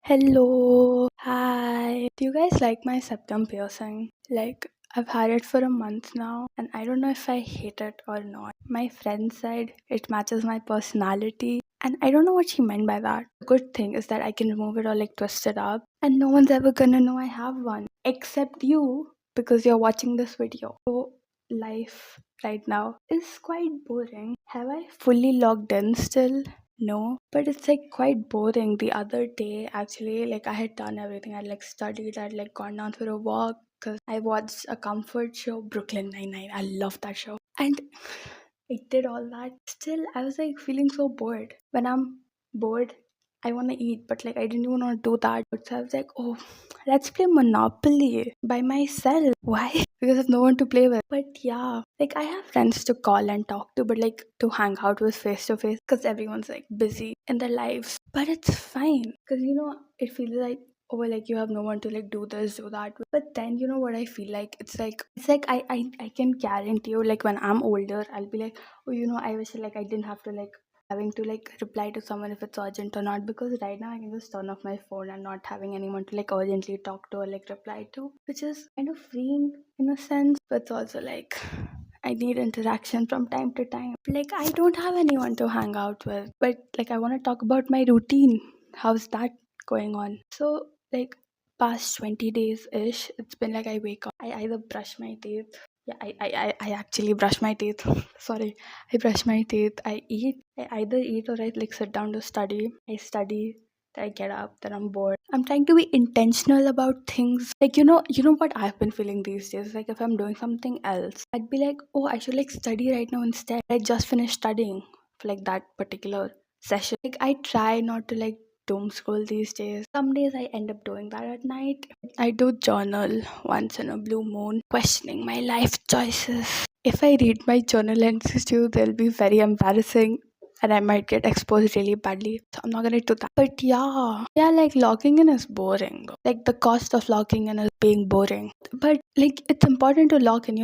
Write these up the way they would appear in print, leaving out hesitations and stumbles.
Hello. Hi. Do you guys like my septum piercing? I've had it for a month now, and I don't know if I hate it or not. My friend said it matches my personality, and I don't know what she meant by that. The good thing is that I can remove it or twist it up, and no one's ever gonna know I have one except you because you're watching this video. So, life right now is quite boring. Have I fully logged in still? No, but it's quite boring. The other day, actually, I had done everything. I'd studied, I'd gone down for a walk because I watched a comfort show, Brooklyn Nine-Nine. I love that show. And I did all that. Still, I was feeling so bored. When I'm bored, I want to eat, but I didn't even want to do that. So I was like, oh, let's play Monopoly by myself. Why? Because I've no one to play with. But yeah, I have friends to call and talk to, but to hang out with face to face because everyone's busy in their lives. But it's fine because it feels oh, you have no one to do this, do that. But then what I feel like it's like I can guarantee you when I'm older, I'll be like, oh, I wish I didn't have to having to reply to someone if it's urgent or not, because right now I can just turn off my phone and not having anyone to urgently talk to or reply to, which is kind of freeing in a sense, but it's also I need interaction from time to time. I don't have anyone to hang out with, but I want to talk about my routine. How's that going on? So past 20 days ish, it's been I wake up, I either brush my teeth. Yeah, I actually brush my teeth. Sorry, I brush my teeth. I eat. I either eat or I sit down to study. I study. Then I get up. Then I'm bored. I'm trying to be intentional about things. You know what I've been feeling these days. If I'm doing something else, I'd be like, oh, I should study right now instead. I just finished studying for that particular session. I try not to doom scroll these days. Some days I end up doing that at night. I do journal once in a blue moon, questioning my life choices. If I read my journal entries to you, they'll be very embarrassing and I might get exposed really badly. So I'm not gonna do that. But yeah, logging in is boring. The cost of logging in is being boring. But it's important to log in,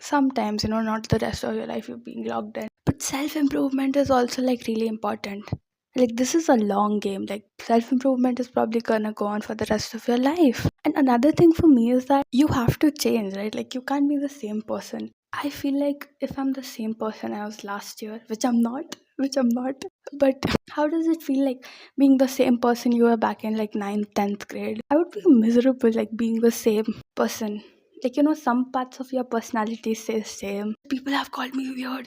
sometimes, not the rest of your life you're being logged in. But self improvement is also really important. This is a long game. Self improvement is probably gonna go on for the rest of your life. And another thing for me is that you have to change, right? You can't be the same person. I feel if I'm the same person I was last year, which I'm not, but how does it feel being the same person you were back in ninth, 10th grade? I would be miserable being the same person. Some parts of your personality stay same. People have called me weird.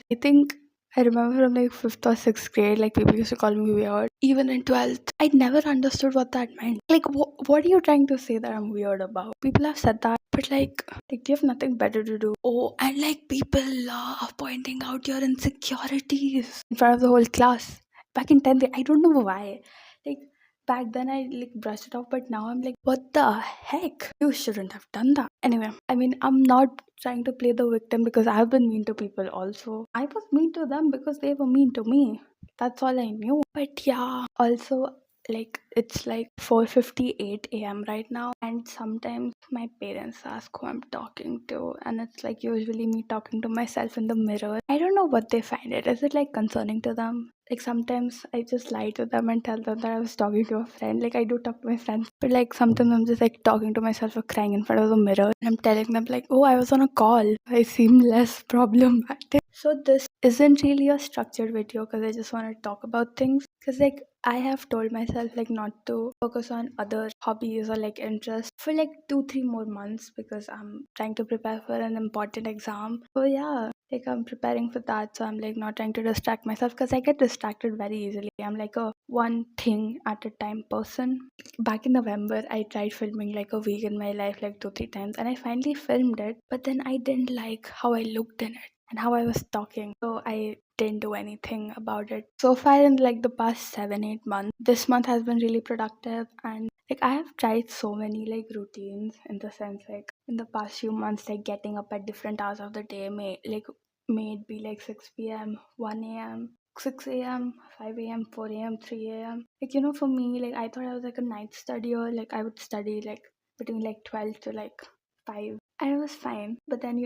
I remember from 5th or 6th grade, people used to call me weird. Even in 12th, I never understood what that meant. What are you trying to say that I'm weird about? People have said that, but you have nothing better to do. Oh, and people love pointing out your insecurities in front of the whole class. Back in 10th, I don't know why. Like, back then I brushed it off, but now I'm what the heck? You shouldn't have done that. Anyway, I mean, I'm not trying to play the victim because I've been mean to people also. I was mean to them because they were mean to me. That's all I knew. But yeah, also it's 4:58 a.m. right now, and sometimes my parents ask who I'm talking to, and it's usually me talking to myself in the mirror. I don't know what they find it. Is it concerning to them? Sometimes I just lie to them and tell them that I was talking to a friend. I do talk to my friends, but sometimes I'm just talking to myself or crying in front of the mirror, and I'm telling them oh, I was on a call. I seem less problematic. So this isn't really a structured video because I just want to talk about things, because I have told myself not to focus on other hobbies or interests for 2-3 more months because I'm trying to prepare for an important exam. So yeah, I'm preparing for that, so I'm not trying to distract myself because I get distracted very easily. I'm a one thing at a time person. Back in November, I tried filming a week in my life 2-3 times, and I finally filmed it, but then I didn't like how I looked in it and how I was talking, so I didn't do anything about it. So far in the past 7-8 months, this month has been really productive, and I have tried so many routines, in the sense in the past few months, getting up at different hours of the day, may it be 6 p.m, 1 a.m, 6 a.m, 5 a.m, 4 a.m, 3 a.m. For me, I thought I was a night studier. I would study between 12 to 5 and it was fine. But then,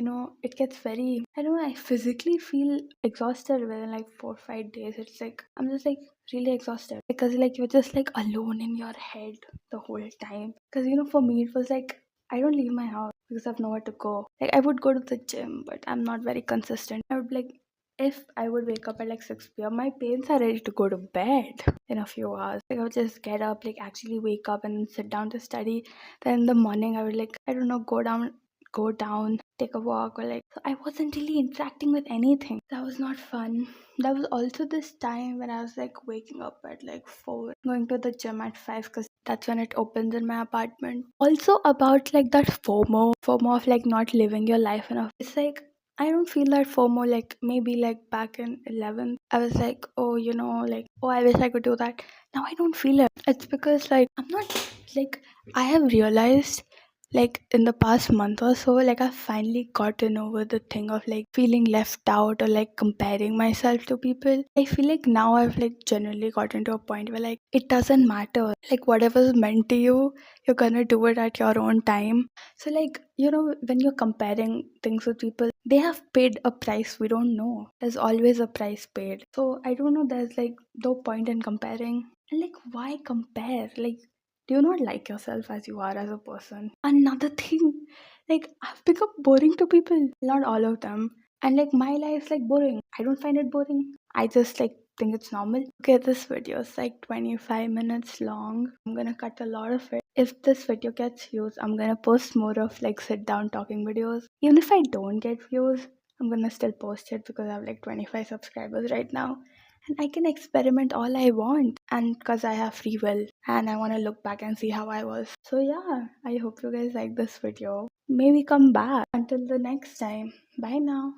it gets very, I don't know, I physically feel exhausted within like 4 or 5 days. It's like, I'm just like really exhausted because like you're just like alone in your head the whole time. Because, for me, it was like, I don't leave my house because I have nowhere to go. Like, I would go to the gym, but I'm not very consistent. I would like, if I would wake up at like 6 p.m., my parents are ready to go to bed in a few hours. Like, I would just get up, like actually wake up and sit down to study. Then in the morning, I would like, I don't know, go down, take a walk, or like, so I wasn't really interacting with anything. That was not fun. That was also this time when I was like waking up at like 4, going to the gym at 5 because that's when it opens in my apartment. Also, about like that FOMO of like not living your life enough. It's like, I don't feel that FOMO like maybe like back in 11th. I was like, oh, like, oh, I wish I could do that. Now I don't feel it. It's because like I'm not like, I have realized like in the past month or so, like I've finally gotten over the thing of like feeling left out or like comparing myself to people. I feel like now I've like generally gotten to a point where like it doesn't matter. Like whatever's meant to you, you're gonna do it at your own time. So like, when you're comparing things with people, they have paid a price we don't know. There's always a price paid. So I don't know, there's like no point in comparing. And like, why compare? Like, do you not like yourself as you are as a person? Another thing, like I've become boring to people. Not all of them. And like my life's like boring. I don't find it boring. I just like think it's normal. Okay, this video is like 25 minutes long. I'm gonna cut a lot of it. If this video gets views, I'm gonna post more of like sit down talking videos. Even if I don't get views, I'm gonna still post it because I have like 25 subscribers right now. And I can experiment all I want, and because I have free will and I want to look back and see how I was. So yeah, I hope you guys like this video. Maybe come back. Until the next time, bye now.